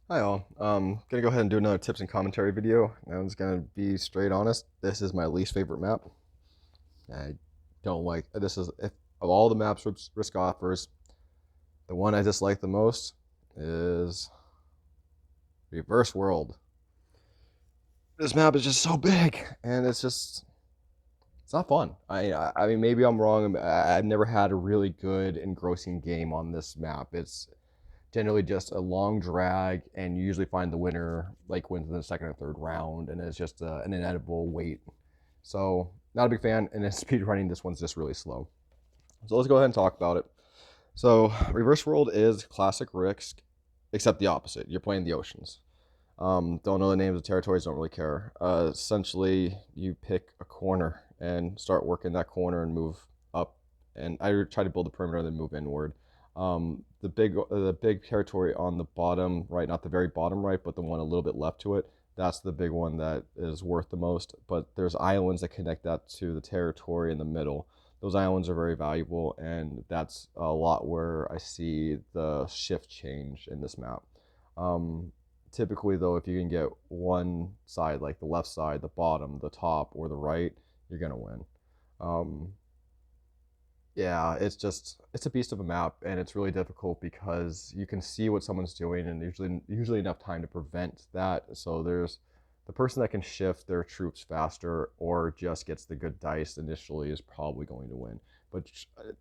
Hi all. Gonna go ahead and do another tips and commentary video. I'm just gonna be straight honest. This is my least favorite map. I don't like this is if of all the maps Risk offers, the one I dislike the most is Reverse World. This map is just so big, and it's not fun. I mean maybe I'm wrong. I've never had a really good engrossing game on this map. It's generally just a long drag, and you usually find the winner like wins in the second or third round, and it's just an inedible wait. So not a big fan, and in speed running, this one's just really slow. So let's go ahead and talk about it. So Reverse World is classic Risk, except the opposite. You're playing the oceans. Don't know the names of territories, don't really care. Essentially, you pick a corner and start working that corner and move up. And I try to build a perimeter and then move inward. The big territory on the bottom right, not the very bottom right, but the one a little bit left to it. That's the big one that is worth the most. But there's islands that connect that to the territory in the middle. Those islands are very valuable, and that's a lot where I see the shift change in this map. Um, Typically though, if you can get one side, like the left side, the bottom, the top, or the right, you're gonna win. um, yeah, it's a beast of a map, and it's really difficult because you can see what someone's doing, and usually enough time to prevent that. So there's the person that can shift their troops faster or just gets the good dice initially is probably going to win. But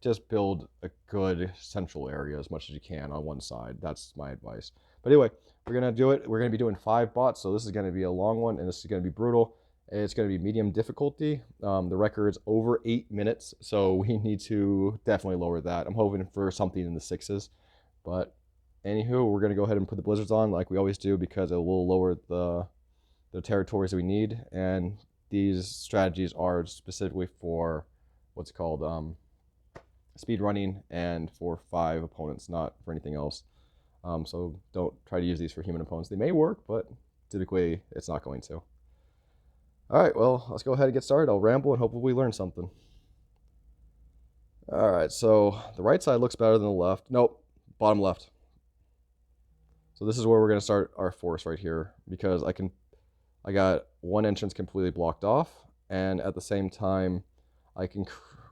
just build a good central area as much as you can on one side. That's my advice. But anyway, we're gonna do it. We're gonna be doing 5 bots, so this is gonna be a long one, and this is gonna be brutal. It's going to be medium difficulty. The record's over 8 minutes, so we need to definitely lower that. I'm hoping for something in the sixes. But anywho, we're going to go ahead and put the blizzards on like we always do because it will lower the territories we need. And these strategies are specifically for what's called speed running and for 5 opponents, not for anything else. So don't try to use these for human opponents. They may work, but typically it's not going to. All right, well, let's go ahead and get started. I'll ramble and hopefully we learn something. All right, so the right side looks better than the left. Nope, bottom left. So this is where we're going to start our force right here because I got one entrance completely blocked off, and at the same time, I can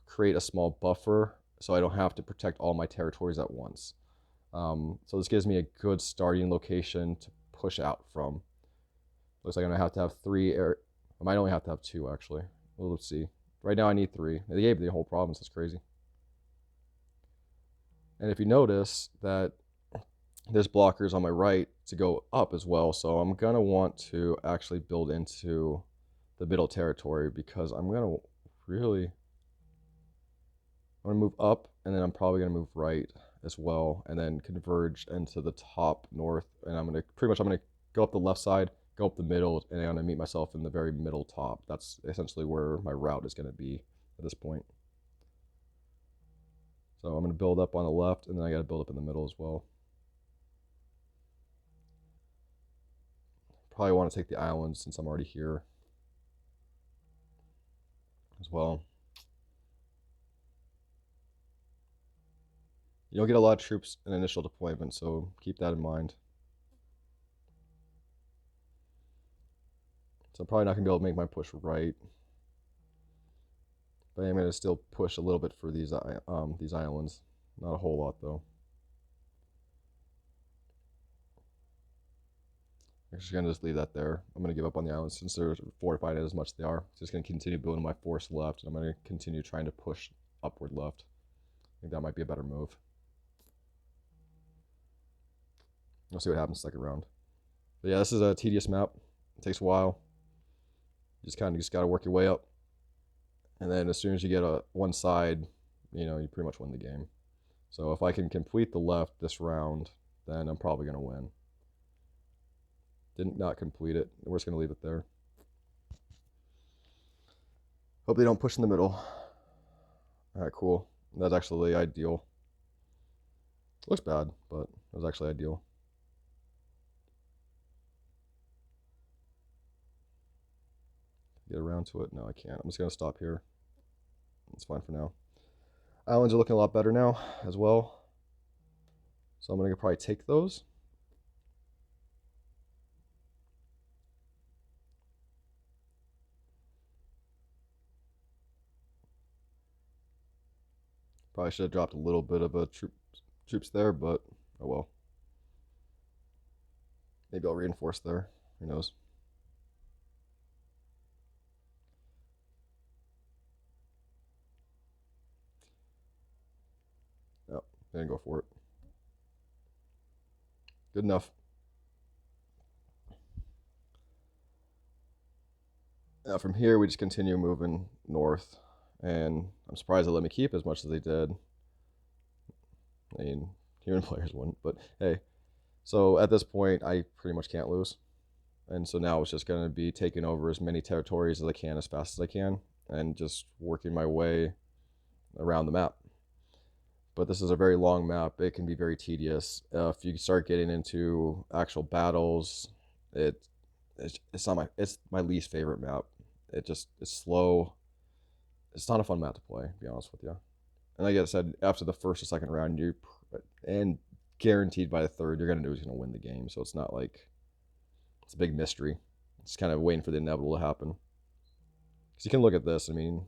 create a small buffer so I don't have to protect all my territories at once. So this gives me a good starting location to push out from. Looks like I'm gonna have to have three air. I might only have to have two actually. Well, let's see. Right now I need three. They gave me the whole province. It's crazy. And if you notice that there's blockers on my right to go up as well, so I'm gonna want to actually build into the middle territory because really I'm gonna move up, and then I'm probably gonna move right as well, and then converge into the top north. And I'm gonna go up the left side, go up the middle, and I'm gonna meet myself in the very middle top. That's essentially where my route is gonna be at this point. So I'm gonna build up on the left, and then I gotta build up in the middle as well. Probably want to take the islands since I'm already here as well. You don't get a lot of troops in initial deployment, so keep that in mind. So I'm probably not gonna be able to make my push right, but I'm gonna still push a little bit for these islands. Not a whole lot though. I'm just gonna just leave that there. I'm gonna give up on the islands since they're fortified as much as they are. Just gonna continue building my force left, and I'm gonna continue trying to push upward left. I think that might be a better move. We'll see what happens second round. But yeah, this is a tedious map. It takes a while. You just kind of gotta work your way up, and then as soon as you get one side, you pretty much win the game. So if I can complete the left this round, then I'm probably gonna win. Did not complete it. We're just gonna leave it there. Hope they don't push in the middle. All right, cool. That's actually ideal. Looks bad, but it was actually ideal. Get around to it? No, I can't. I'm just gonna stop here. It's fine for now. Islands are looking a lot better now as well. So I'm gonna probably take those. Probably should have dropped a little bit of a troops there, but oh well. Maybe I'll reinforce there. Who knows? No, didn't go for it. Good enough. Now from here, we just continue moving north, and I'm surprised they let me keep as much as they did. I mean, human players wouldn't, but hey. So at this point, I pretty much can't lose. And so now it's just going to be taking over as many territories as I can as fast as I can and just working my way around the map. But this is a very long map. It can be very tedious. If you start getting into actual battles, it's not it's my least favorite map. It's slow. It's not a fun map to play, to be honest with you. And like I said, after the first or second round, and guaranteed by the third, you're gonna know who's gonna win the game. So it's not like it's a big mystery. It's kind of waiting for the inevitable to happen. Because you can look at this. I mean,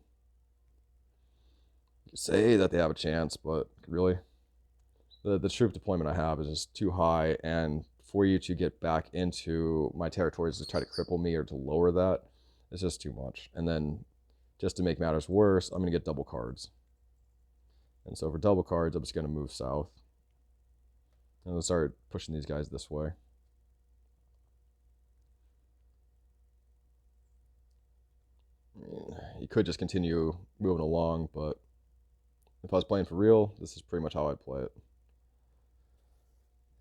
you say that they have a chance, but really, the troop deployment I have is just too high, and for you to get back into my territories to try to cripple me or to lower that, it's just too much. And then, just to make matters worse, I'm gonna get double cards. And so for double cards, I'm just gonna move south. And I'll start pushing these guys this way. I mean, you could just continue moving along, but if I was playing for real, this is pretty much how I'd play it.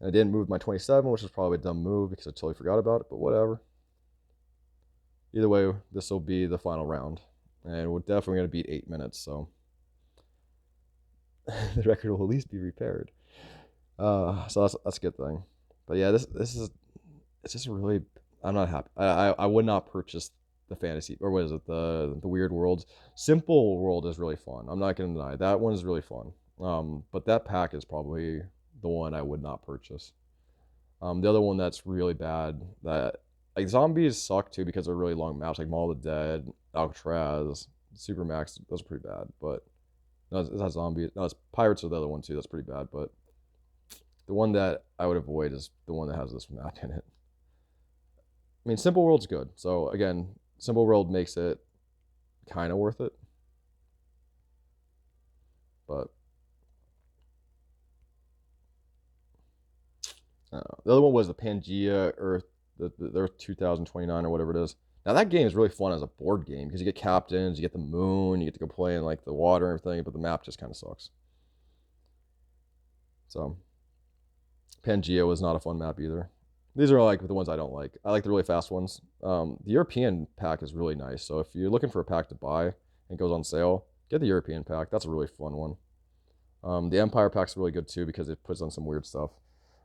And I didn't move my 27, which is probably a dumb move because I totally forgot about it, but whatever. Either way, this will be the final round. And we're definitely going to beat 8 minutes, so the record will at least be repaired. So that's a good thing. But yeah, this is it's just really, I'm not happy. I would not purchase the fantasy, or what is it, the weird worlds. Simple world is really fun. I'm not gonna deny that one is really fun. But that pack is probably the one I would not purchase. The other one that's really bad, that like zombies suck too because they're really long maps, like Mall of the Dead, Alcatraz, Supermax. Those are pretty bad. But no, it's not zombies. No, it's pirates are the other one too. That's pretty bad. But the one that I would avoid is the one that has this map in it. I mean, Simple World's good. So again, Simple World makes it kind of worth it. But the other one was the Pangea Earth, the Earth 2029 or whatever it is. Now that game is really fun as a board game because you get captains, you get the moon, you get to go play in like the water and everything, but the map just kind of sucks. So Pangea was not a fun map either. These are like the ones I don't like. I like the really fast ones. The European pack is really nice. So if you're looking for a pack to buy and it goes on sale, get the European pack. That's a really fun one. The Empire pack's really good too because it puts on some weird stuff.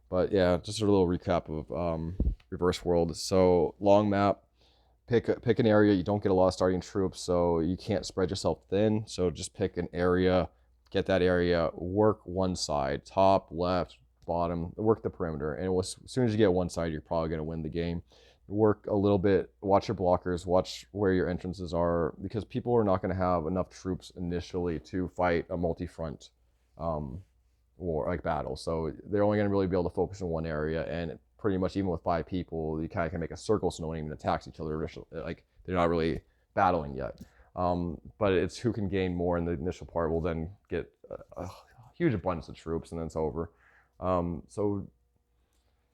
But yeah, just a little recap of Reverse World. So long map. Pick an area. You don't get a lot of starting troops, so you can't spread yourself thin. So just pick an area, get that area, work one side, top, left, bottom, work the perimeter. And as soon as you get one side, you're probably going to win the game. Work a little bit, watch your blockers, watch where your entrances are, because people are not going to have enough troops initially to fight a multi-front war, like battle. So they're only going to really be able to focus in one area, and pretty much even with 5 people, you kind of can make a circle so no one even attacks each other. Like they're not really battling yet. But it's who can gain more in the initial part will then get a huge abundance of troops, and then it's over. So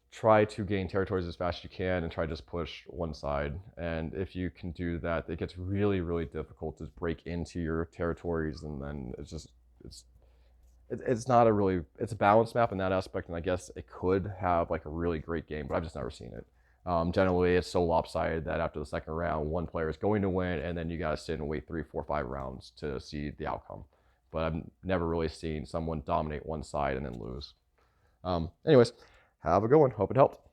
try to gain territories as fast as you can and try to just push one side. And if you can do that, it gets really, really difficult to break into your territories, and then it's not a really, it's a balanced map in that aspect, and I guess it could have like a really great game, but I've just never seen it. Generally, it's so lopsided that after the second round, one player is going to win, and then you got to sit and wait 3, 4, 5 rounds to see the outcome. But I've never really seen someone dominate one side and then lose. Anyways, have a good one. Hope it helped.